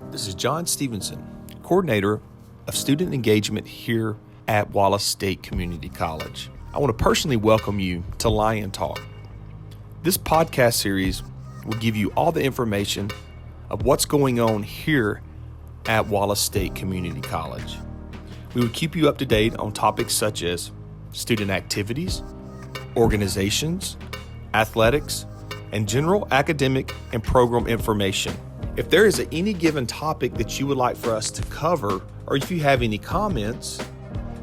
This is Jon Stephenson, coordinator of student engagement here at Wallace State Community College. I want to personally welcome you to Lion Talk. This podcast series will give you all the information of what's going on here at Wallace State Community College. We will keep you up to date on topics such as student activities, organizations, athletics, and general academic and program information. If there is any given topic that you would like for us to cover, or if you have any comments,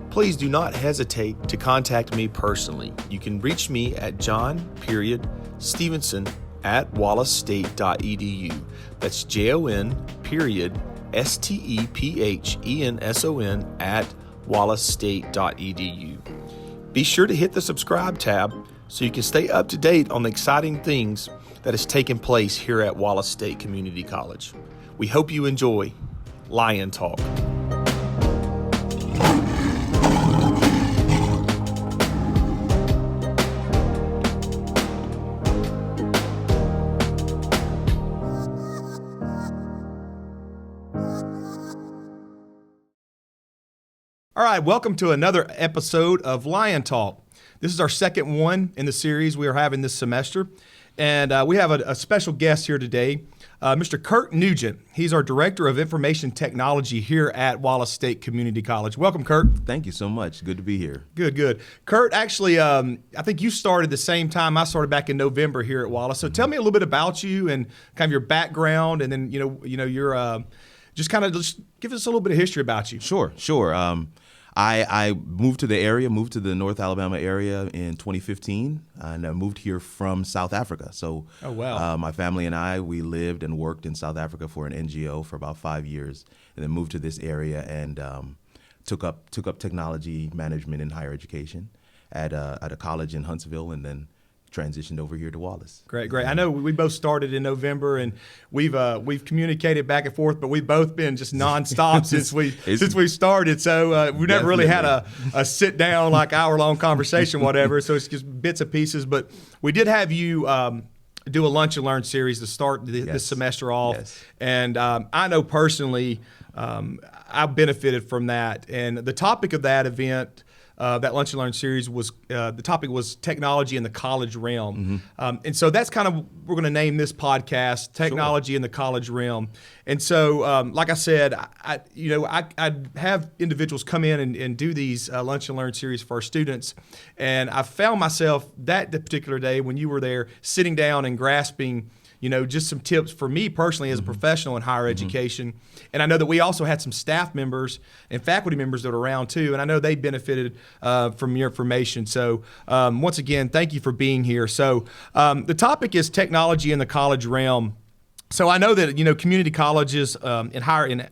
please do not hesitate to contact me personally. You can reach me at jon.stephenson@wallacestate.edu. That's JON.STEPHENSON at wallacestate.edu. Be sure to hit the subscribe tab so you can stay up to date on the exciting things that is taking place here at Wallace State Community College. We hope you enjoy Lion Talk. All right, welcome to another episode of Lion Talk. This is our second one in the series we are having this semester. And we have a special guest here today, Mr. Kirk Nugent. He's our Director of Information Technology here at Wallace State Community College. Welcome, Kirk. Thank you so much. Good to be here. Good. Kurt, actually, I think you started the same time I started back in November here at Wallace. So tell me a little bit about you and kind of your background, and then your just give us a little bit of history about you. Sure. I moved to the North Alabama area in 2015, and I moved here from South Africa. So my family and I, we lived and worked in South Africa for an NGO for about 5 years, and then moved to this area and took up technology management in higher education at a college in Huntsville, and then transitioned over here to Wallace. Great. I know we both started in November, and we've communicated back and forth, but we've both been just nonstop since we started. So we never really had a sit down like hour-long conversation, whatever. So it's just bits and pieces. But we did have you do a lunch and learn series to start this semester off, and I know personally I benefited from that. And the topic of that event. That Lunch and Learn series was the topic was technology in the college realm, and so that's kind of we're going to name this podcast "Technology in the College Realm." And so, like I said, I have individuals come in and do these Lunch and Learn series for our students, and I found myself that particular day when you were there sitting down and grasping. Just some tips for me personally as a professional in higher education. And I know that we also had some staff members and faculty members that are around too, and I know they benefited from your information. So once again, thank you for being here. So the topic is technology in the college realm. So I know that community colleges in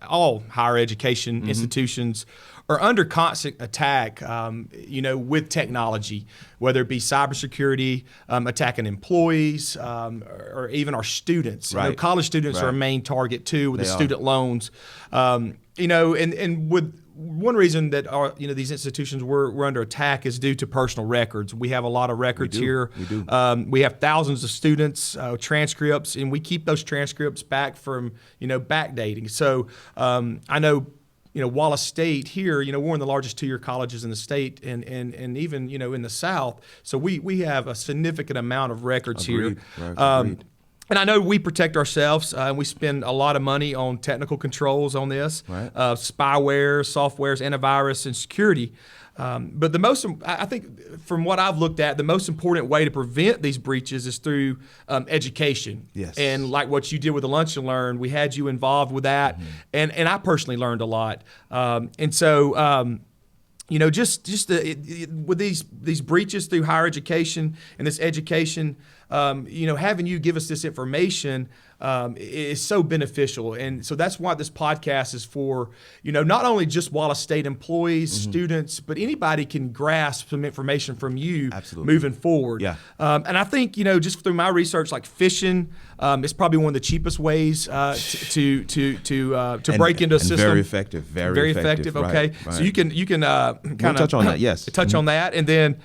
all higher education institutions are under constant attack, with technology, whether it be cybersecurity, attacking employees, or even our students. Right. College students are a main target too with the student loans. And with one reason that these institutions were under attack is due to personal records. We have a lot of records here. We do. We have thousands of students, transcripts, and we keep those transcripts back from backdating. So I know. Wallace State here, we're one of the largest two-year colleges in the state and even, in the South. So we have a significant amount of records here. Agreed. And I know we protect ourselves, and we spend a lot of money on technical controls on this, spyware, softwares, antivirus, and security. But I think from what I've looked at, the most important way to prevent these breaches is through education. Yes. And like what you did with the Lunch and Learn, we had you involved with that, and I personally learned a lot. And so. With these breaches through higher education and this education, having you give us this information is so beneficial. And so that's why this podcast is for, not only just Wallace State employees, students, but anybody can grasp some information from you moving forward. Yeah. And I think, just through my research, like phishing is probably one of the cheapest ways to break into a system. Very effective. Very effective. Okay. Right. So you can kind of touch on that. Yes. Touch on that, and then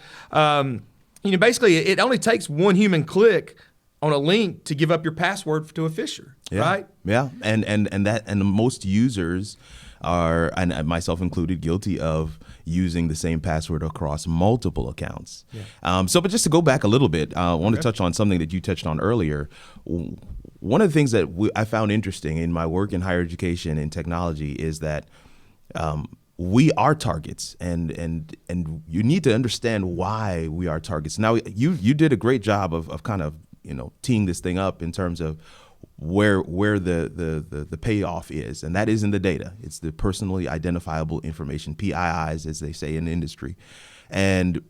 basically it only takes one human click on a link to give up your password to a fisher, right? Yeah, and most users are, and myself included, guilty of using the same password across multiple accounts. Yeah. But just to go back a little bit, I want to touch on something that you touched on earlier. One of the things that I found interesting in my work in higher education and technology is that we are targets, and you need to understand why we are targets. Now, you did a great job of kind of teeing this thing up in terms of where the payoff is, and that is in the data. It's the personally identifiable information, PIIs, as they say in the industry, and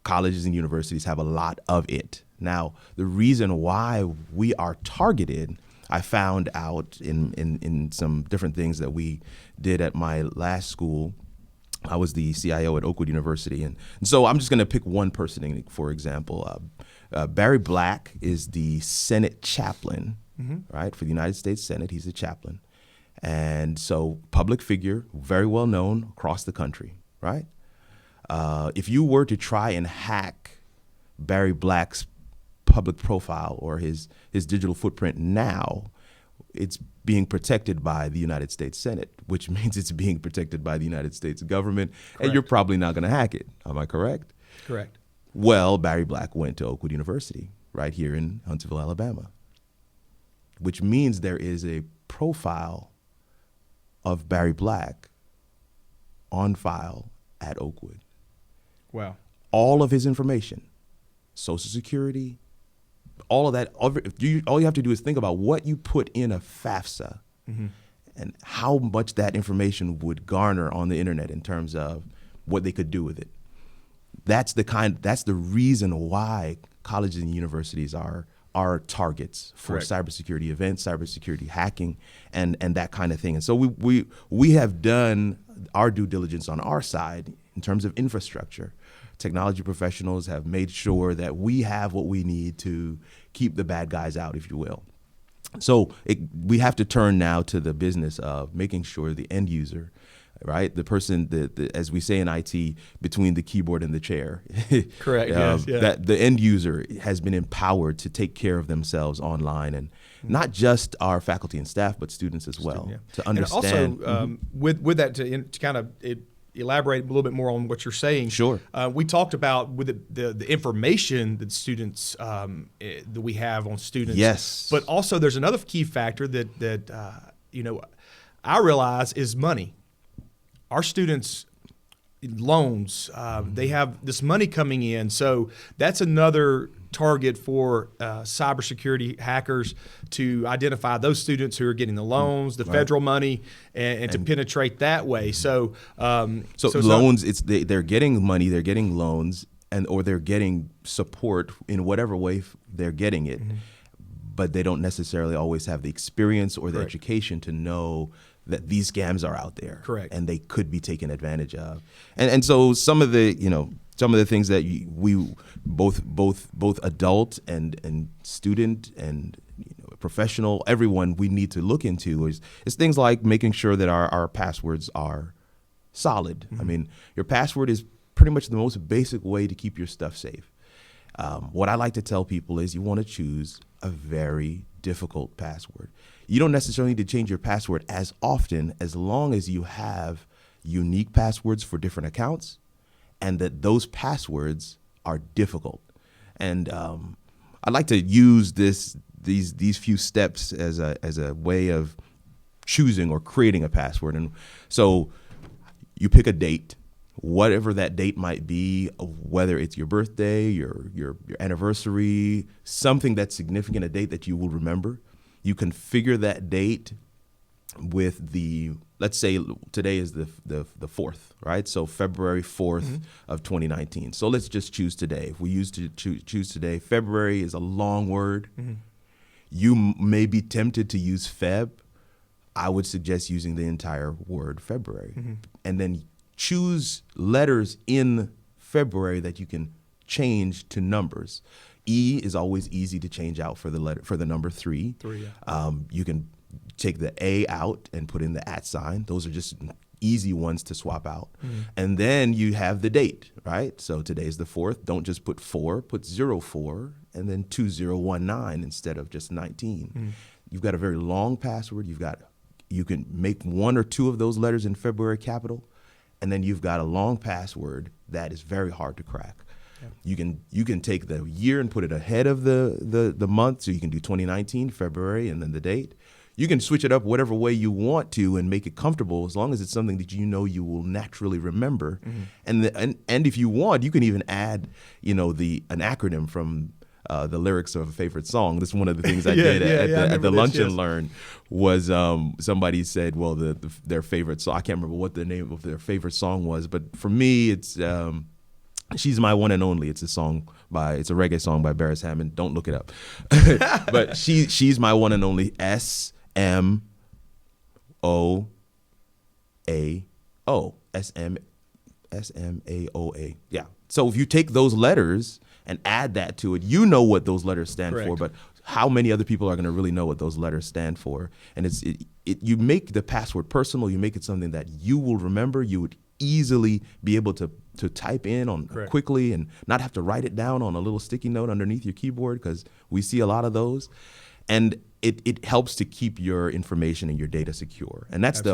colleges and universities have a lot of it. Now, the reason why we are targeted, I found out in some different things that we did at my last school. I was the CIO at Oakwood University, and so I'm just going to pick one person, for example. Barry Black is the Senate chaplain, right, for the United States Senate. He's a chaplain. And so public figure, very well known across the country, right? If you were to try and hack Barry Black's public profile or his digital footprint now, it's being protected by the United States Senate, which means it's being protected by the United States government, Correct. And you're probably not going to hack it. Am I correct? Correct. Well, Barry Black went to Oakwood University right here in Huntsville, Alabama, which means there is a profile of Barry Black on file at Oakwood. Wow. All of his information, Social Security, all of that, all you have to do is think about what you put in a FAFSA and how much that information would garner on the internet in terms of what they could do with it. That's the reason why colleges and universities are targets for Correct. cybersecurity events, cybersecurity hacking, and that kind of thing. And so we have done our due diligence on our side in terms of infrastructure. Technology professionals have made sure that we have what we need to keep the bad guys out, if you will. So we have to turn now to the business of making sure the end user, right, the person, as we say in IT, between the keyboard and the chair. Correct. Yes, yeah. That the end user has been empowered to take care of themselves online, and not just our faculty and staff, but students as well, to understand. And also, with that, to kind of elaborate a little bit more on what you're saying. Sure. We talked about with the information that students that we have on students. Yes. But also, there's another key factor that I realize is money. Our students' loans, they have this money coming in, so that's another target for cybersecurity hackers to identify those students who are getting the loans, the federal money, and to penetrate that way. So loans, they're getting money, they're getting loans, or they're getting support in whatever way they're getting it, but they don't necessarily always have the experience or the Correct. education to know that these scams are out there. Correct. And they could be taken advantage of. And so some of the things that we both adult and student and professional, everyone, we need to look into is things like making sure that our passwords are solid. I mean, your password is pretty much the most basic way to keep your stuff safe. What I like to tell people is you want to choose a very difficult password. You don't necessarily need to change your password as often as long as you have unique passwords for different accounts and that those passwords are difficult. And I'd like to use these few steps as a way of choosing or creating a password. And so you pick a date, whatever that date might be, whether it's your birthday, your anniversary, something that's significant, a date that you will remember. You configure that date with let's say today is the 4th, right? So February 4th of 2019. So let's just choose today. If we choose today, February is a long word. You may be tempted to use Feb. I would suggest using the entire word February. And then choose letters in February that you can change to numbers. E is always easy to change out for the number 3. 3, yeah. You can take the A out and put in the @ sign. Those are just easy ones to swap out. And then you have the date, right? So today's the 4th. Don't just put 4, put 04 and then 2019 instead of just 19. You've got a very long password. You can make 1 or 2 of those letters in February capital, and then you've got a long password that is very hard to crack. You can take the year and put it ahead of the month, so you can do 2019 February and then the date. You can switch it up whatever way you want to and make it comfortable, as long as it's something that you know you will naturally remember. And if you want, you can even add an acronym from the lyrics of a favorite song. This is one of the things I did at the Lunch and Learn. Was somebody said, well, their favorite song, I can't remember what the name of their favorite song was, but for me, it's She's My One and Only. It's a reggae song by Barris Hammond. Don't look it up. But she's my one and only. SMAOA. SMAOA. Yeah. So if you take those letters and add that to it, you know what those letters stand for, but how many other people are going to really know what those letters stand for? And you make the password personal. You make it something that you will remember. You would easily be able to type in on quickly and not have to write it down on a little sticky note underneath your keyboard, because we see a lot of those. And it helps to keep your information and your data secure. And that's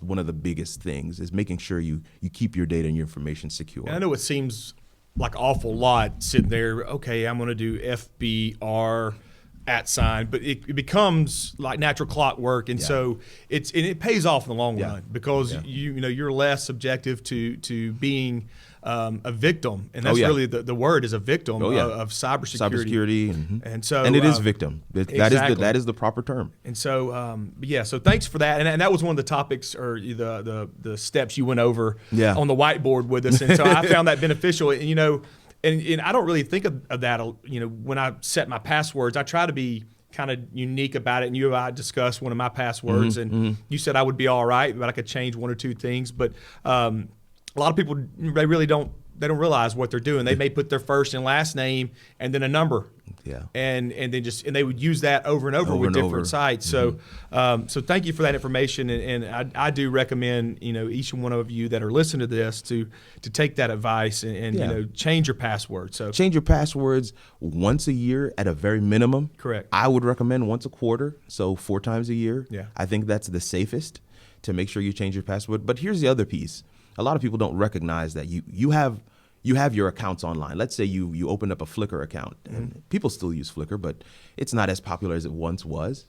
one of the biggest things, is making sure you keep your data and your information secure. And I know it seems like an awful lot sitting there, okay, I'm going to do FBR @ but it becomes like natural clockwork, and so it pays off in the long run, because you're less subjective to being a victim, and that's really the word is a victim of cybersecurity. And it is victim. That is the proper term. And so so thanks for that. And that was one of the topics, or the steps you went over on the whiteboard with us, and so I found that beneficial. And I don't really think of that, when I set my passwords. I try to be kind of unique about it. And you and I discussed one of my passwords, and you said I would be all right, but I could change 1 or 2 things. But a lot of people, they really don't realize what they're doing. They may put their first and last name and then a number. And then they would use that over and over with different sites. So thank you for that information, and I do recommend each one of you that are listening to this to take that advice and change your password. So change your passwords once a year at a very minimum. Correct. I would recommend once a quarter, so 4 times a year. I think that's the safest, to make sure you change your password. But here's the other piece: a lot of people don't recognize that you have your accounts online. Let's say you opened up a Flickr account, and people still use Flickr, but it's not as popular as it once was.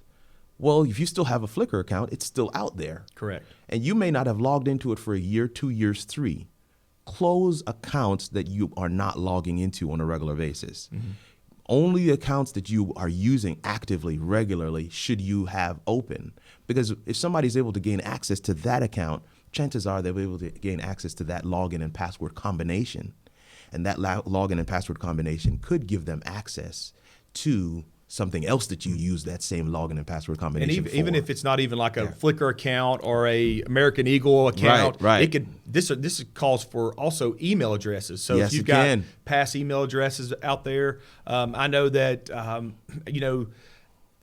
Well, if you still have a Flickr account, it's still out there. Correct. And you may not have logged into it for a year, 2 years, 3. Close accounts that you are not logging into on a regular basis. Only accounts that you are using actively, regularly, should you have open. Because if somebody's able to gain access to that account, chances are they'll be able to gain access to that login and password combination. And that login and password combination could give them access to something else that you use that same login and password combination for. Even if it's not even like a Flickr account or a American Eagle account, it could. This calls for also email addresses. So if you've got past email addresses out there, I know that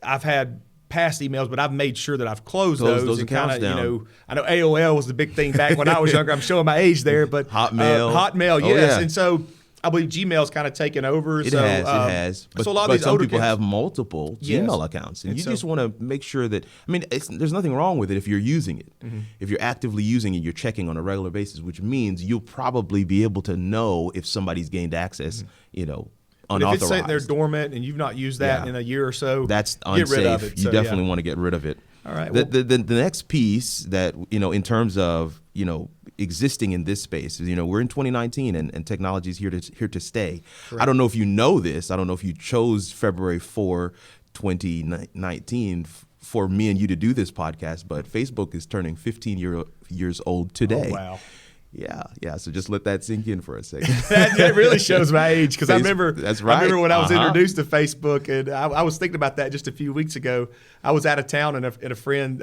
I've had past emails, but I've made sure that I've closed those and accounts down. I know AOL was the big thing back when I was younger. I'm showing my age there, but Hotmail, yes. And so I believe Gmail's kind of taken over. It has. But, so a lot of these some people have multiple Gmail accounts, and you just want to make sure that. I mean, there's nothing wrong with it if you're using it. If you're actively using it, you're checking on a regular basis, which means you'll probably be able to know if somebody's gained access. But if it's sitting there dormant and you've not used that in a year or so, that's unsafe. Get rid of it. You definitely want to get rid of it. All right. The next piece that, in terms of, existing in this space, we're in 2019 and technology is here to stay. Correct. I don't know if you know this. I don't know if you chose February 4, 2019 for me and you to do this podcast, but Facebook is turning 15 years old today. Oh, wow. Yeah. So just let that sink in for a second. that really shows my age, because I remember. That's right. I remember when I was introduced to Facebook, and I was thinking about that just a few weeks ago. I was out of town, and a friend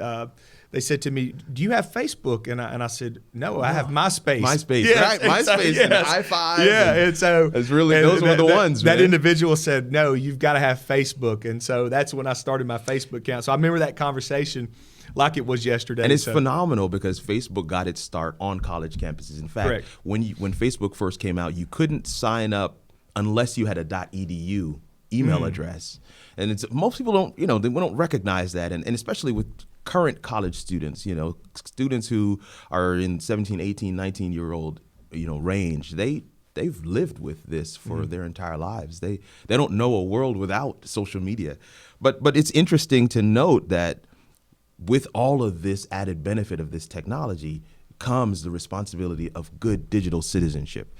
they said to me, "Do you have Facebook?" And I said, "No, I have MySpace." MySpace, yes. right? MySpace and i5. Yeah, and so it's really those were the ones. That individual said, "No, you've got to have Facebook," and so that's when I started my Facebook account. So I remember that conversation like it was yesterday. And it's phenomenal because Facebook got its start on college campuses. In fact, correct. when Facebook first came out, you couldn't sign up unless you had a .edu email address. And most people don't, they don't recognize that. And especially with current college students, students who are in 17, 18, 19-year-old, range, they've lived with this for their entire lives. They don't know a world without social media. But it's interesting to note that with all of this added benefit of this technology comes the responsibility of good digital citizenship.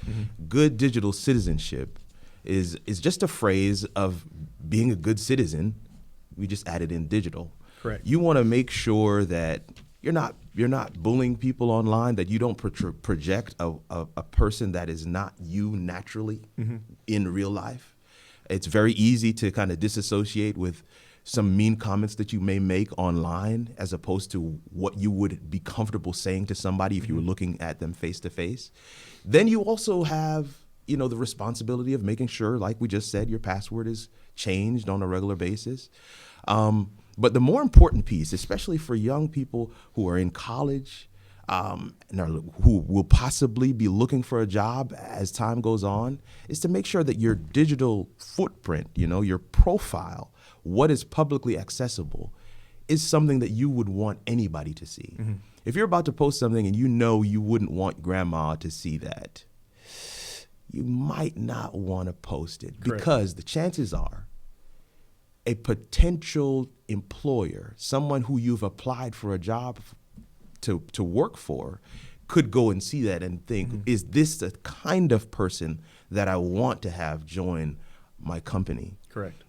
Good digital citizenship is just a phrase of being a good citizen. We just added in digital. Correct. You want to make sure that you're not bullying people online, that you don't project a person that is not you naturally in real life. It's very easy to kind of disassociate with some mean comments that you may make online as opposed to what you would be comfortable saying to somebody if you were looking at them face to face. Then you also have, the responsibility of making sure, like we just said, your password is changed on a regular basis. But the more important piece, especially for young people who are in college, and who will possibly be looking for a job as time goes on, is to make sure that your digital footprint, your profile, what is publicly accessible, is something that you would want anybody to see. If you're about to post something and you wouldn't want grandma to see that, you might not want to post it. Correct. Because the chances are a potential employer, someone who you've applied for a job to work for, could go and see that and think, is this the kind of person that I want to have join my company? Correct.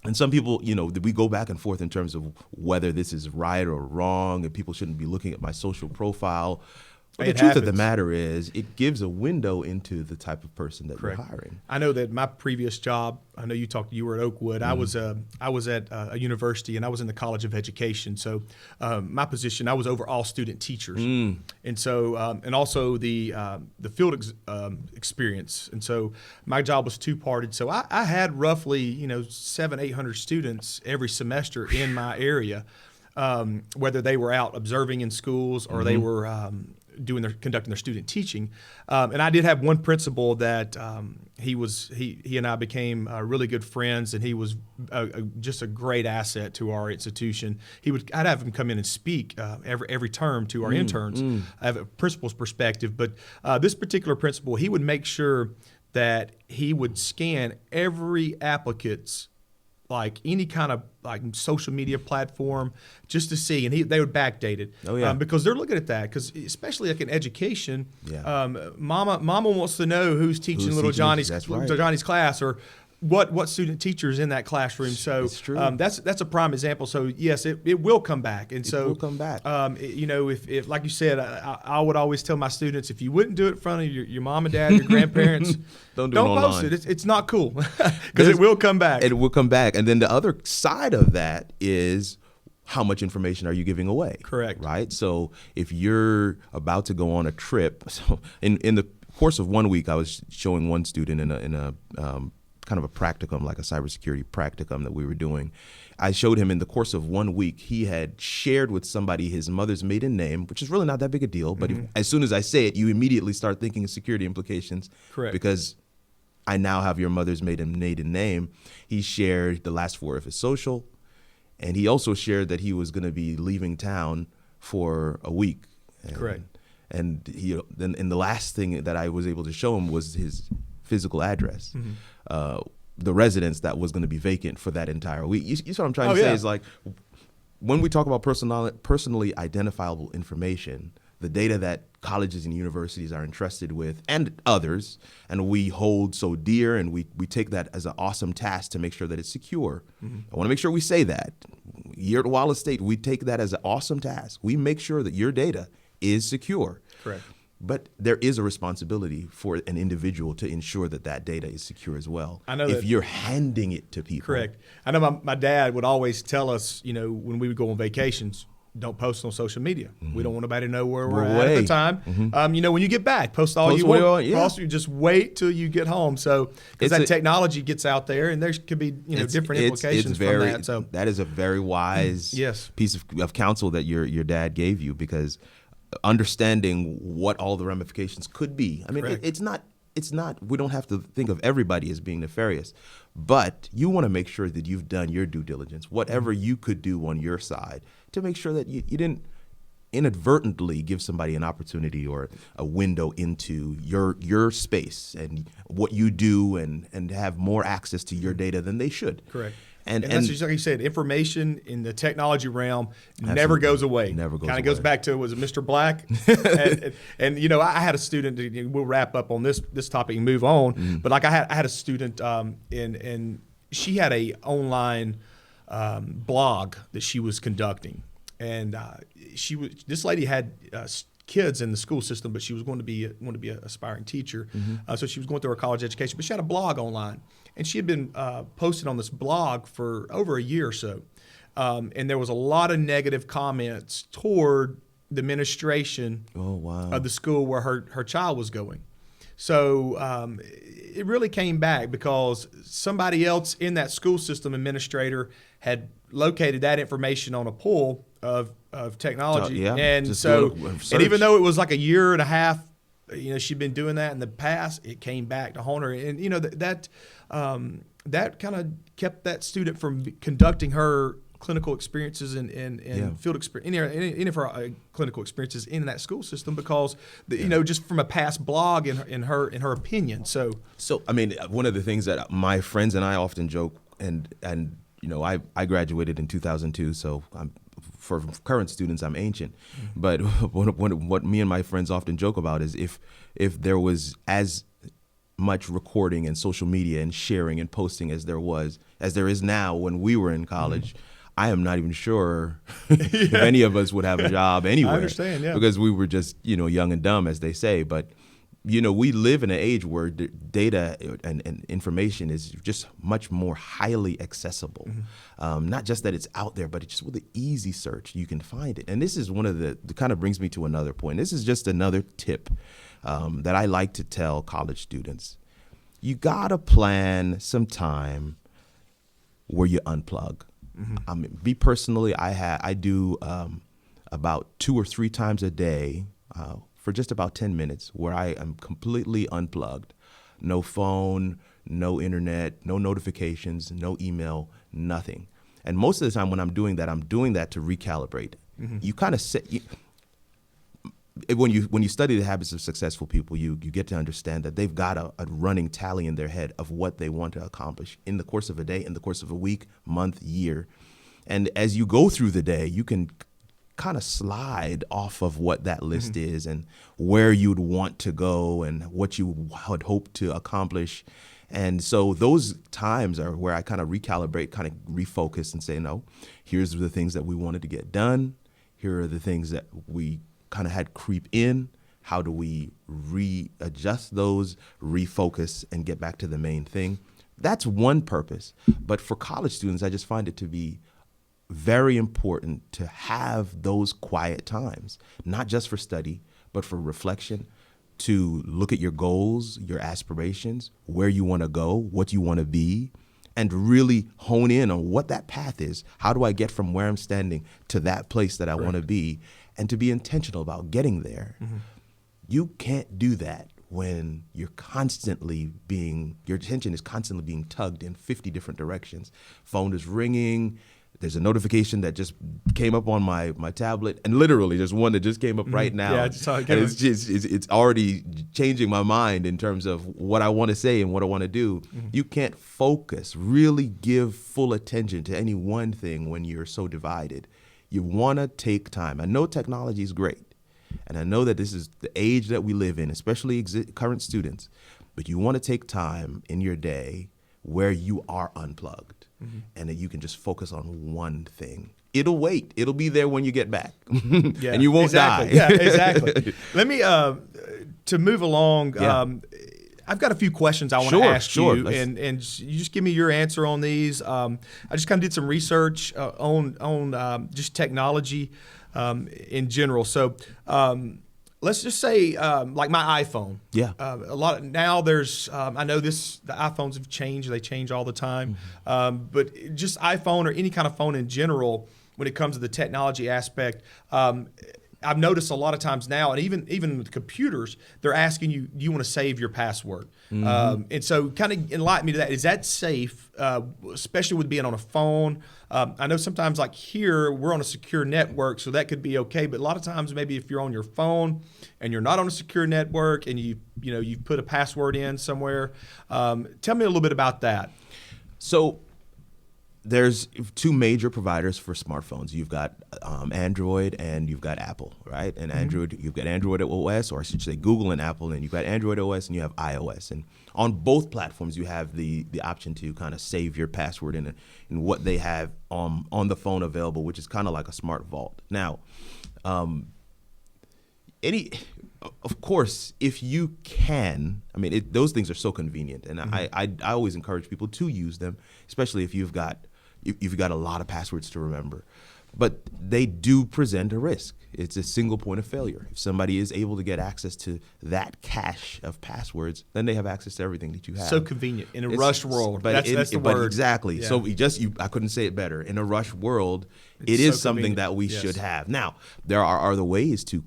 And some people, we go back and forth in terms of whether this is right or wrong, and people shouldn't be looking at my social profile. But the truth of the matter is, it gives a window into the type of person that you're hiring. I know that my previous job, I know you were at Oakwood. I was at a university, and I was in the College of Education. So my position, I was over all student teachers, and so and also the field experience. And so my job was two-parted. So I had roughly 700-800 students every semester in my area, whether they were out observing in schools or they were conducting their student teaching. And I did have one principal that he and I became really good friends, and he was just a great asset to our institution. I'd have him come in and speak every term to our interns. I have a principal's perspective, but this particular principal, he would make sure that he would scan every applicant's any kind of social media platform just to see, and they would backdate it. Oh, yeah. Because they're looking at that, because especially in education, mama wants to know who's teaching little Johnny's class, or what student teacher is in that classroom. So that's a prime example. So yes, it will come back. And so it will come back. If like you said, I would always tell my students, if you wouldn't do it in front of your mom and dad, your grandparents, don't post it. It's not cool, because it will come back. It will come back. And then the other side of that is, how much information are you giving away? Correct. Right. So if you're about to go on a trip, so in the course of 1 week, I was showing one student in a kind of a practicum, like a cybersecurity practicum that we were doing. I showed him in the course of 1 week, he had shared with somebody his mother's maiden name, which is really not that big a deal. But as soon as I say it, you immediately start thinking of security implications. Correct. Because I now have your mother's maiden name. He shared the last four of his social, and he also shared that he was going to be leaving town for a week. Correct. And then the last thing that I was able to show him was his physical address, the residence that was going to be vacant for that entire week. You see what I'm trying to say? Is like, when we talk about personally identifiable information, the data that colleges and universities are entrusted with, and others, and we hold so dear, and we take that as an awesome task to make sure that it's secure. I want to make sure we say that. Here at Wallace State, we take that as an awesome task. We make sure that your data is secure. Correct. But there is a responsibility for an individual to ensure that that data is secure as well. I know if you're handing it to people. Correct. I know my dad would always tell us, when we would go on vacations, don't post on social media. We don't want nobody to know where we're at the time. When you get back, post all you want. Also, just wait till you get home. So, because that technology gets out there, and there could be different implications from that. So that is a very wise piece of counsel that your dad gave you, because understanding what all the ramifications could be. I mean, it's not. We don't have to think of everybody as being nefarious, but you want to make sure that you've done your due diligence, whatever you could do on your side, to make sure that you didn't inadvertently give somebody an opportunity or a window into your space and what you do, and have more access to your data than they should. Correct. And that's just like you said, information in the technology realm never goes away. Never goes away. Kind of goes back to, was it Mr. Black? and I had a student, we'll wrap up on this topic and move on, but like I had a student, and she had a online blog that she was conducting. And this lady had kids in the school system, but she was going to be an aspiring teacher. So she was going through her college education, but she had a blog online. And she had been posted on this blog for over a year or so. And there was a lot of negative comments toward the administration of the school where her child was going. So it really came back because somebody else in that school system administrator had located that information on a pool of technology. And even though it was like a year and a half, she'd been doing that in the past, it came back to haunt her. And that kind of kept that student from conducting her clinical experiences and field experience, any of her clinical experiences in that school system, because just from a past blog in her opinion. So I mean, one of the things that my friends and I often joke, and I graduated in 2002, so for current students I'm ancient. But what me and my friends often joke about is if there was as much recording and social media and sharing and posting as there is now when we were in college, I am not even sure if any of us would have a job anywhere. I understand, because we were just young and dumb, as they say. But we live in an age where data and information is just much more highly accessible. Not just that it's out there, but it's just with an easy search you can find it. And this is one of the kind of brings me to another point. This is just another tip that I like to tell college students. You gotta plan some time where you unplug. I mean, me personally, I do about 2 or 3 times a day for just about 10 minutes where I am completely unplugged. No phone, no internet, no notifications, no email, nothing. And most of the time when I'm doing that to recalibrate. You kind of set. When you study the habits of successful people, you get to understand that they've got a running tally in their head of what they want to accomplish in the course of a day, in the course of a week, month, year. And as you go through the day, you can kind of slide off of what that list is and where you'd want to go and what you would hope to accomplish. And so those times are where I kind of recalibrate, kind of refocus and say, no, here's the things that we wanted to get done. Here are the things that we kind of had creep in. How do we readjust those, refocus, and get back to the main thing? That's one purpose. But for college students, I just find it to be very important to have those quiet times, not just for study, but for reflection, to look at your goals, your aspirations, where you want to go, what you want to be, and really hone in on what that path is. How do I get from where I'm standing to that place that I want to be, and to be intentional about getting there. You can't do that when your attention is constantly being tugged in 50 different directions. Phone is ringing. There's a notification that just came up on my tablet, and literally there's one that just came up right now. Yeah, I just saw it. And it's already changing my mind in terms of what I want to say and what I want to do. You can't focus, really give full attention to any one thing when you're so divided. You want to take time. I know technology is great, and I know that this is the age that we live in, especially current students, but you want to take time in your day where you are unplugged and that you can just focus on one thing. It'll wait. It'll be there when you get back, and you won't die. Yeah, exactly. Let me, to move along, I've got a few questions I want to ask you, and you just give me your answer on these. I just kind of did some research on just technology. in general. So let's just say like my iPhone. Yeah. A lot of, now there's I know the iPhones have changed. They change all the time. But just iPhone or any kind of phone in general, when it comes to the technology aspect, I've noticed a lot of times now, and even with computers, they're asking you, do you want to save your password? And so kind of enlighten me to that. Is that safe, especially with being on a phone? I know sometimes like here, we're on a secure network, so that could be okay. But a lot of times maybe if you're on your phone and you're not on a secure network and you've put a password in somewhere, tell me a little bit about that. So there's two major providers for smartphones. You've got Android and you've got Apple, right? And Android, you've got Android OS, or I should say Google and Apple, and you've got Android OS and you have iOS. And on both platforms, you have the option to kind of save your password in what they have on the phone available, which is kind of like a smart vault. Now, of course, if you can, I mean, those things are so convenient, and I always encourage people to use them, especially if you've got a lot of passwords to remember. But they do present a risk. It's a single point of failure. If somebody is able to get access to that cache of passwords, then they have access to everything that you have. So convenient in a rush world. But that's the but word. Exactly. Yeah. So I couldn't say it better. In a rush world, it is so something that we should have. Now, there are other ways to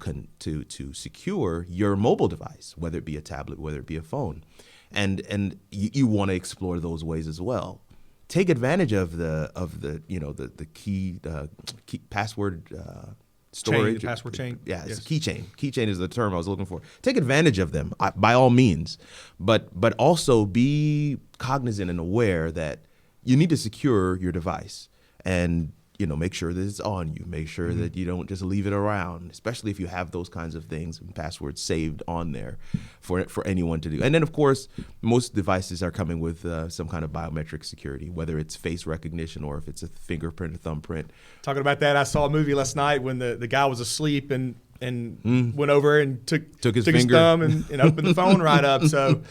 secure your mobile device, whether it be a tablet, whether it be a phone, and you want to explore those ways as well. Take advantage of the key password storage. The password chain. Yeah, it's keychain. Keychain is the term I was looking for. Take advantage of them by all means, but also be cognizant and aware that you need to secure your device and make sure that it's on you. Make sure that you don't just leave it around, especially if you have those kinds of things and passwords saved on there for anyone to do. And then, of course, most devices are coming with some kind of biometric security, whether it's face recognition or if it's a fingerprint or thumbprint. Talking about that, I saw a movie last night when the guy was asleep and went over and took his thumb and opened the phone right up. So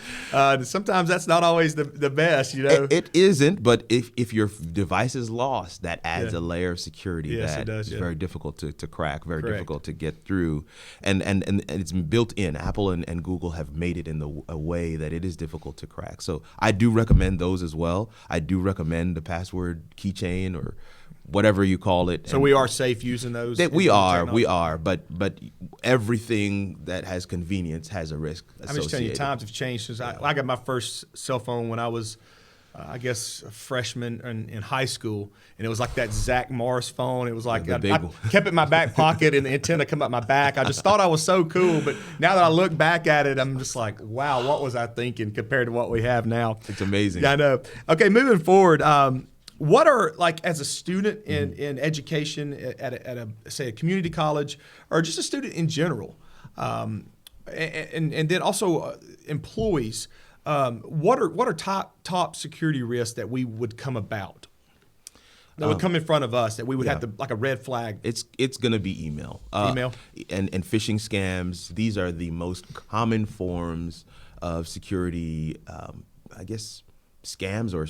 sometimes that's not always the best, It isn't, but if your device is lost, that adds a layer of security that is very difficult to crack, very difficult to get through, and it's built in. Apple and Google have made it in a way that it is difficult to crack. So I do recommend those as well. I do recommend the password keychain or whatever you call it. So we are safe using those? We are, but everything that has convenience has a risk associated. I'm just telling you, times have changed. Since I got my first cell phone when I was, I guess, a freshman in high school, and it was like that Zach Morris phone. It was like I kept it in my back pocket, and the antenna come up my back. I just thought I was so cool, but now that I look back at it, I'm just like, wow, what was I thinking compared to what we have now? It's amazing. Yeah, I know. Okay, moving forward. What are, like, as a student in education at a community college or just a student in general, and then also employees, what are top security risks that we would come about, that would come in front of us, that we would have to, like a red flag? It's going to be email. Email? And phishing scams. These are the most common forms of security, I guess, scams or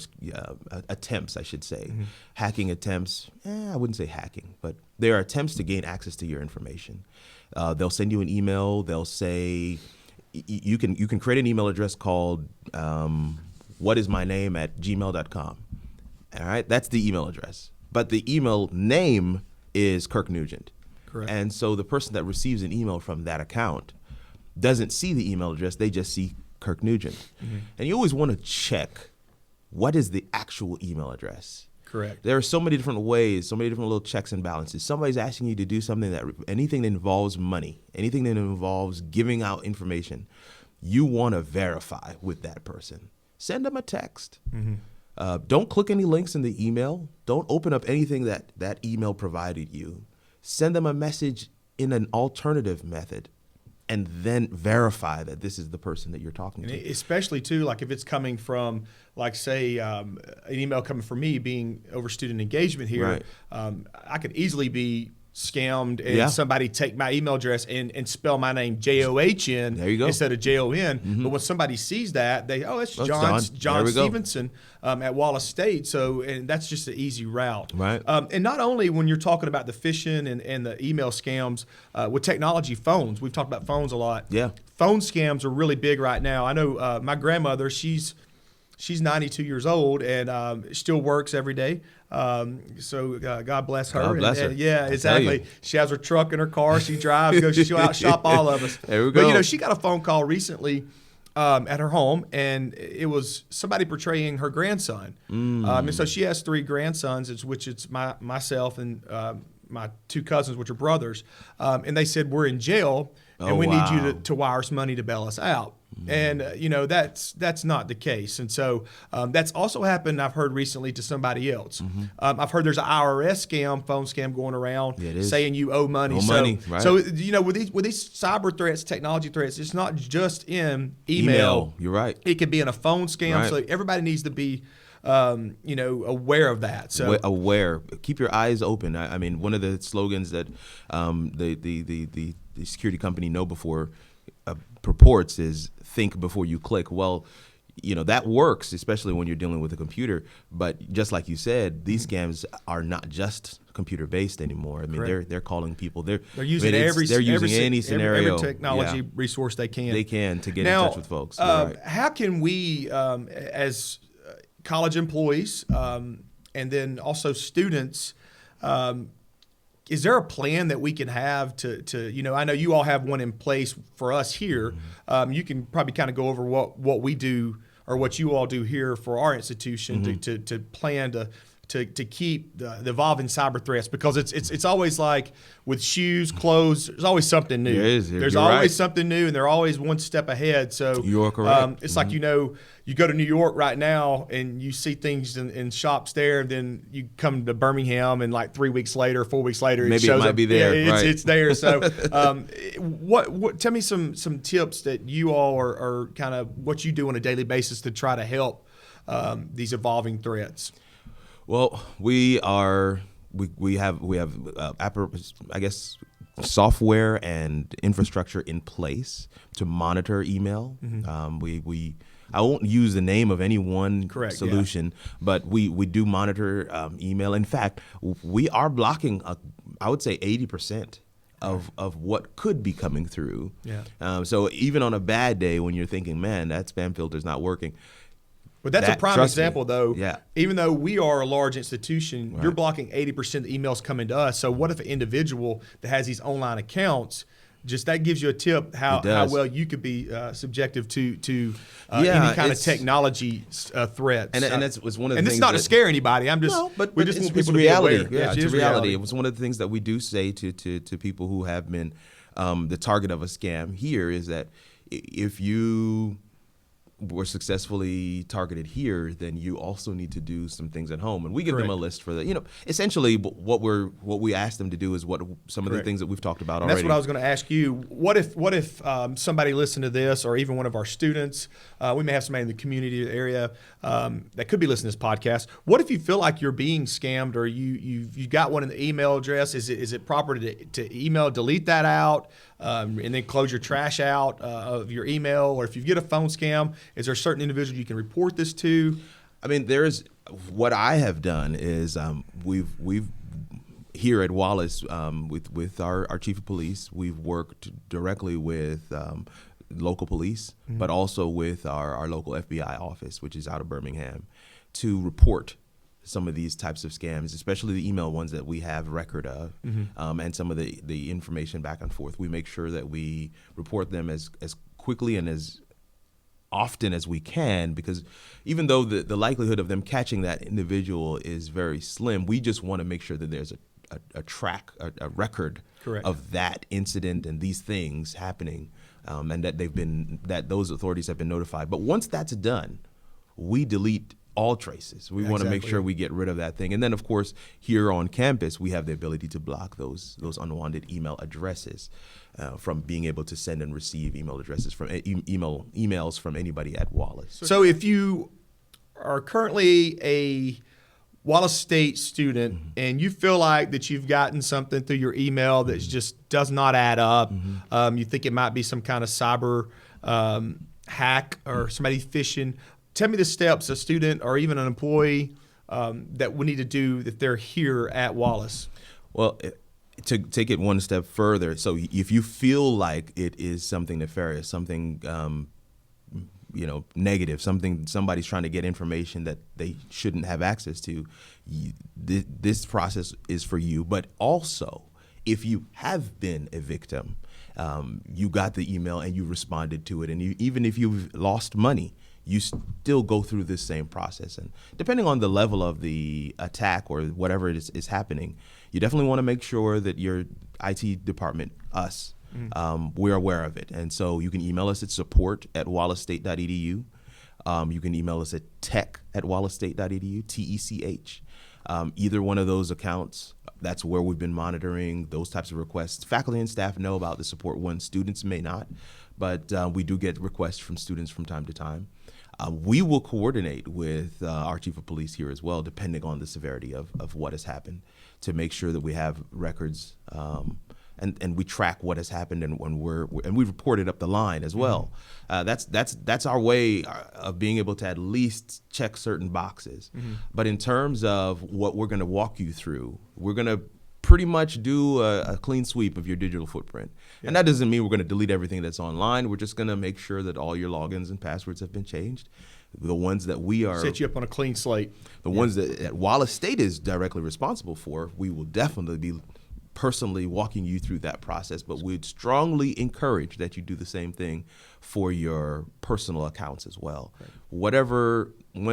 attempts, I should say. Hacking attempts, I wouldn't say hacking, but they are attempts to gain access to your information. They'll send you an email. They'll say, you can create an email address called whatismyname@gmail.com. All right, that's the email address. But the email name is Kirk Nugent. Correct. And so the person that receives an email from that account doesn't see the email address. They just see Kirk Nugent. And you always want to check, what is the actual email address? Correct. There are so many different ways, so many different little checks and balances. Somebody's asking you to do something anything that involves money, anything that involves giving out information, you want to verify with that person. Send them a text. Don't click any links in the email. Don't open up anything that email provided you. Send them a message in an alternative method, and then verify that this is the person that you're talking to. Especially, too, like if it's coming from, like, say, an email coming from me being over student engagement here, right. I could easily be scammed and somebody take my email address and spell my name John instead of Jon. But when somebody sees that, that's Jon Stephenson at Wallace State. So, and that's just an easy route. Right. And not only when you're talking about the phishing and the email scams with technology, phones. We've talked about phones a lot. Yeah. Phone scams are really big right now. I know my grandmother, she's 92 years old and still works every day. So God bless her. God bless her. Yeah, exactly. She has her truck and her car. She drives. She'll outshop all of us. There we go. But she got a phone call recently at her home, and it was somebody portraying her grandson. And so she has 3 grandsons, which it's myself and my 2 cousins, which are brothers. And they said, we're in jail, and we need you to wire us money to bail us out. And that's not the case, and so that's also happened. I've heard recently to somebody else. I've heard there's an IRS phone scam going around saying you owe money. Right. So with these cyber threats, technology threats, it's not just in email. You're right. It could be in a phone scam. Right. So everybody needs to be aware of that. So aware. Keep your eyes open. I mean, one of the slogans that the security company Know Before purports is think before you click. Well, that works, especially when you're dealing with a computer. But just like you said, these scams are not just computer based anymore. I mean, they're calling people. They're using any scenario, every technology resource they can. They can to get in touch with folks. Right. How can we, as college employees, and then also students, is there a plan that we can have to I know you all have one in place for us here. You can probably kind of go over what we do or what you all do here for our institution to plan to keep the evolving cyber threats, because it's always like with shoes, clothes, there's always something new. There's always something new, and they're always one step ahead. So you're correct. It's like, you go to New York right now and you see things in shops there, and then you come to Birmingham and like 3 weeks later, 4 weeks later, maybe it might be there. It's there. So what tell me some tips that you all are kind of what you do on a daily basis to try to help these evolving threats. Well, we have I guess software and infrastructure in place to monitor email. I won't use the name of any one solution, but we do monitor email. In fact, we are blocking I would say 80% of what could be coming through. So even on a bad day when you're thinking, man, that spam filter's not working. But that's a prime example, though. Yeah. Even though we are a large institution, you're blocking 80% of the emails coming to us. So what if an individual that has these online accounts, just that gives you a tip how well you could be subjective to any kind of technology threats. And that's was one of the things. And it's not to scare anybody. I'm just. No, but we just want people to be aware. Yeah, it's reality. It was one of the things that we do say to people who have been the target of a scam here is that if you were successfully targeted here, then you also need to do some things at home, and we give them a list for that. Essentially, what we ask them to do is what some of the things that we've talked about already. That's what I was going to ask you. What if somebody listened to this, or even one of our students? We may have somebody in the community area that could be listening to this podcast. What if you feel like you're being scammed, or you got one in the email address? Is it proper to email, delete that out? And then close your trash out of your email? Or if you get a phone scam, is there a certain individual you can report this to? I mean, what I have done is we've here at Wallace with our chief of police, we've worked directly with local police, but also with our local FBI office, which is out of Birmingham, to report some of these types of scams, especially the email ones that we have record of, and some of the information back and forth. We make sure that we report them as quickly and as often as we can, because even though the likelihood of them catching that individual is very slim, we just want to make sure that there's a record of that incident and these things happening, and that those authorities have been notified. But once that's done, we delete all traces. We want to make sure we get rid of that thing. And then, of course, here on campus, we have the ability to block those unwanted email addresses from being able to send and receive email addresses from emails from anybody at Wallace. So if you are currently Wallace State student, and you feel like that you've gotten something through your email that just does not add up, you think it might be some kind of cyber hack or somebody phishing, tell me the steps a student or even an employee that we need to do if they're here at Wallace. Well, to take it one step further, so if you feel like it is something nefarious, something negative, somebody's trying to get information that they shouldn't have access to, this process is for you. But also, if you have been a victim, you got the email and you responded to it, and even if you've lost money, you still go through this same process. And depending on the level of the attack or whatever it is happening, you definitely want to make sure that your IT department, us, we're aware of it. And so you can email us at support@wallacestate.edu. You can email us at tech@wallacestate.edu, TECH. Either one of those accounts, that's where we've been monitoring those types of requests. Faculty and staff know about the support one. Students may not, but we do get requests from students from time to time. We will coordinate with our chief of police here as well, depending on the severity of what has happened, to make sure that we have records and we track what has happened, and we report it up the line as well. That's our way of being able to at least check certain boxes. But in terms of what we're going to walk you through, we're going to pretty much do a clean sweep of your digital footprint. And that doesn't mean we're going to delete everything that's online. We're just going to make sure that all your logins and passwords have been changed. The ones that we are... Set you up on a clean slate. The ones that Wallace State is directly responsible for, we will definitely be personally walking you through that process, but we'd strongly encourage that you do the same thing for your personal accounts as well. Right.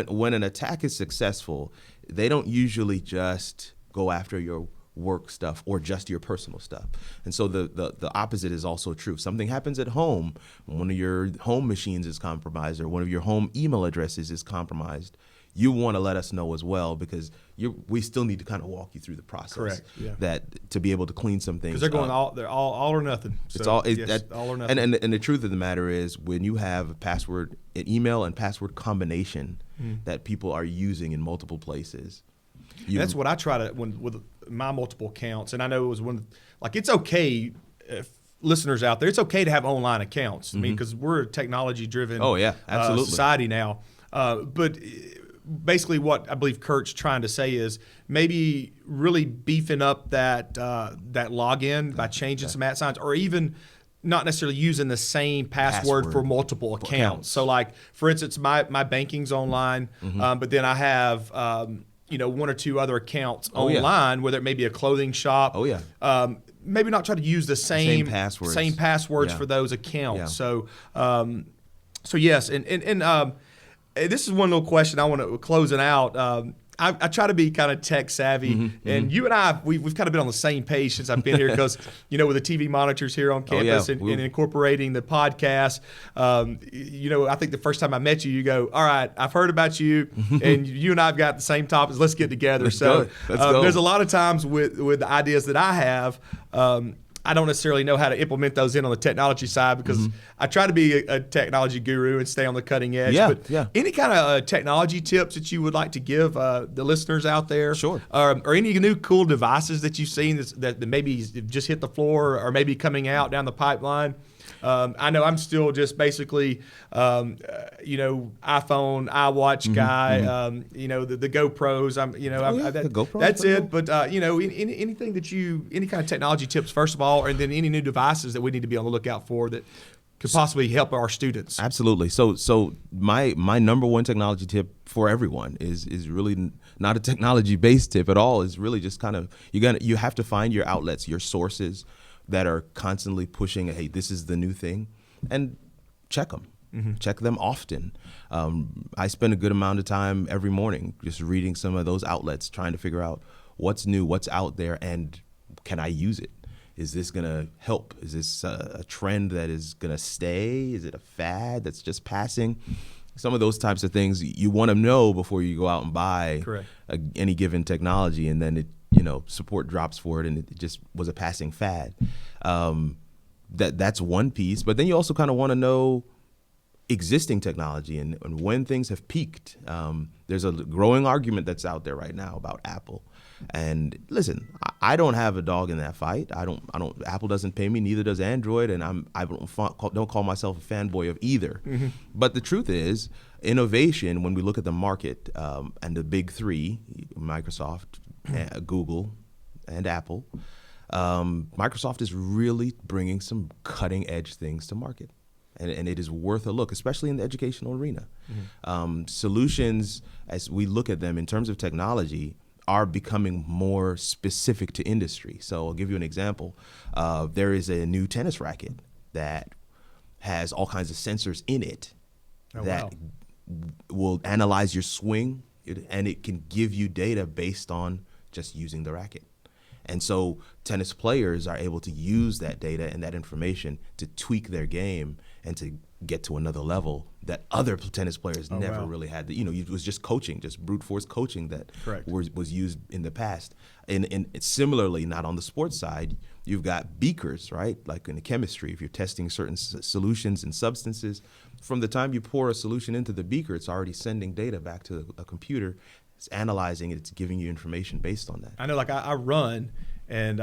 When an attack is successful, they don't usually just go after your work stuff or just your personal stuff. And so the opposite is also true. If something happens at home, one of your home machines is compromised or one of your home email addresses is compromised, you want to let us know as well, because we still need to kind of walk you through the process. Correct. Yeah. That to be able to clean some things. Because they're going all or nothing. So, it's all or nothing. And the truth of the matter is, when you have an email and password combination that people are using in multiple places. That's what I try to with my multiple accounts, and I know it was it's okay, if listeners out there, it's okay to have online accounts. I mean, because we're a technology-driven society now. But basically what I believe Kirk's trying to say is maybe really beefing up that login by changing some @signs, or even not necessarily using the same password for multiple accounts. So like, for instance, my banking's online, but then I have one or two other accounts online, whether it may be a clothing shop. Maybe not try to use the same passwords for those accounts. So yes, and this is one little question I want to close it out. I try to be kind of tech savvy, and you and I, we've kind of been on the same page since I've been here, because with the TV monitors here on campus and incorporating the podcast. I think the first time I met you, you go, "All right, I've heard about you, and you and I've got the same topics. Let's get together." Let's go. There's a lot of times with the ideas that I have. I don't necessarily know how to implement those in on the technology side, because I try to be a technology guru and stay on the cutting edge. Any kind of technology tips that you would like to give the listeners out there? Sure. Or any new cool devices that you've seen that maybe just hit the floor or maybe coming out down the pipeline? I know I'm still just basically, iPhone, iWatch guy. The GoPros. The GoPro. That's it. But anything any kind of technology tips first of all, and then any new devices that we need to be on the lookout for that could possibly help our students. Absolutely. So my number one technology tip for everyone is really not a technology based tip at all. Is really just kind of you have to find your outlets, your sources that are constantly pushing, hey, this is the new thing, and check them. Check them often. I spend a good amount of time every morning just reading some of those outlets, trying to figure out what's new, what's out there, and can I use it? Is this going to help? Is this a trend that is going to stay? Is it a fad that's just passing? Some of those types of things you want to know before you go out and buy any given technology, and then support drops for it, and it just was a passing fad. That's one piece. But then you also kind of want to know, existing technology and when things have peaked. There's a growing argument that's out there right now about Apple. And listen, I don't have a dog in that fight. Apple doesn't pay me, neither does Android, and I don't call myself a fanboy of either. Mm-hmm. But the truth is, innovation, when we look at the market and the big three, Microsoft, Google, and Apple, Microsoft is really bringing some cutting edge things to market. And it is worth a look, especially in the educational arena. Mm-hmm. Solutions, as we look at them in terms of technology, are becoming more specific to industry. So I'll give you an example. There is a new tennis racket that has all kinds of sensors in it that will analyze your swing, and it can give you data based on just using the racket. And so tennis players are able to use that data and that information to tweak their game and to get to another level that other tennis players never really had. It was just coaching, just brute force coaching that was used in the past. And similarly, not on the sports side, you've got beakers, right? Like in chemistry, if you're testing certain solutions and substances, from the time you pour a solution into the beaker, it's already sending data back to a computer. It's analyzing it. It's giving you information based on that. I know, like I run, and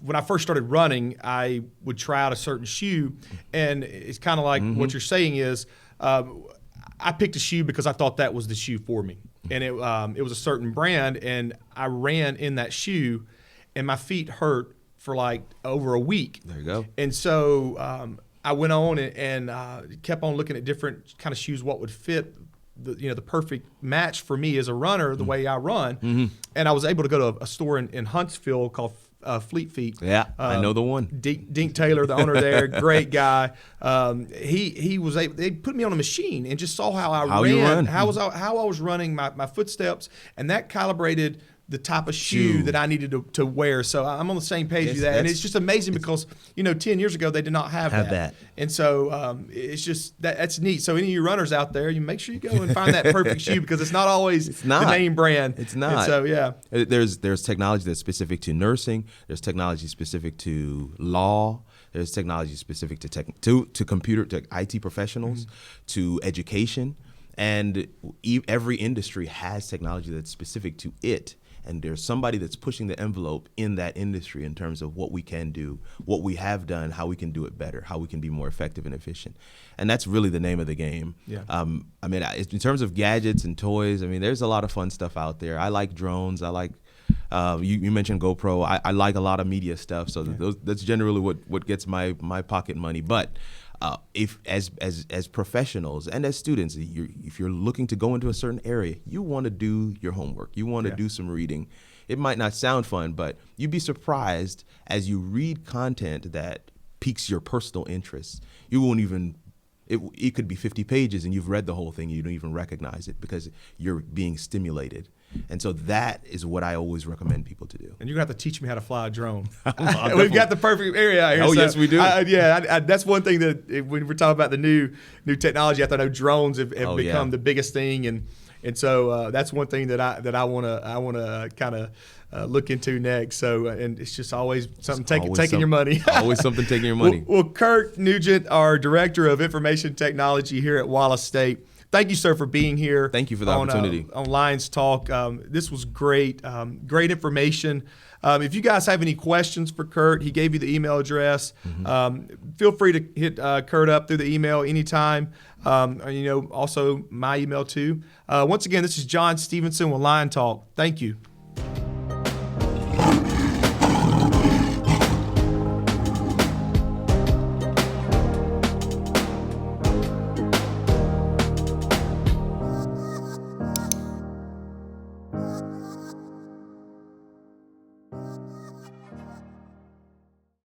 when I first started running, I would try out a certain shoe, and it's kind of like what you're saying is, I picked a shoe because I thought that was the shoe for me, and it was a certain brand, and I ran in that shoe, and my feet hurt for like over a week. There you go. And so I went on and kept on looking at different kind of shoes, what would fit the perfect match for me as a runner, the way I run. And I was able to go to a store in Huntsville called Fleet Feet. Yeah, I know the one. Dink Taylor, the owner there, great guy. He was able. They put me on a machine and just saw how I ran, how I was running, my footsteps, and that calibrated the type of shoe that I needed to wear. So I'm on the same page with that. And it's just amazing because, 10 years ago, they did not have that. And so it's just, that's neat. So any of you runners out there, you make sure you go and find that perfect shoe because it's not always the name brand. It's not. And so, yeah. There's technology that's specific to nursing. There's technology specific to law. There's technology specific to computer, to IT professionals, to education. And every industry has technology that's specific to it. And there's somebody that's pushing the envelope in that industry in terms of what we can do, what we have done, how we can do it better, how we can be more effective and efficient. And that's really the name of the game. Yeah. In terms of gadgets and toys, there's a lot of fun stuff out there. I like drones. I like, you mentioned GoPro. I like a lot of media stuff. So that's generally what gets my pocket money. But if as professionals and as students, if you're looking to go into a certain area, you want to do your homework. You want to do some reading. It might not sound fun, but you'd be surprised as you read content that piques your personal interest. You won't even. It could be 50 pages and you've read the whole thing. And you don't even recognize it because you're being stimulated. And so that is what I always recommend people to do. And you're going to have to teach me how to fly a drone. We've got the perfect area out here. Oh, so yes, we do. That's one thing that when we're talking about the new technology, I know drones have become the biggest thing. And so that's one thing that I want to kind of look into next. So, and it's just always something taking your money. Always something taking your money. Well, Kirk Nugent, our Director of Information Technology here at Wallace State, thank you, sir, for being here. Thank you for the opportunity. On Lions Talk. This was great. Great information. If you guys have any questions for Kurt, he gave you the email address. Feel free to hit Kurt up through the email anytime. Also my email too. Once again, this is Jon Stephenson with Lion Talk. Thank you.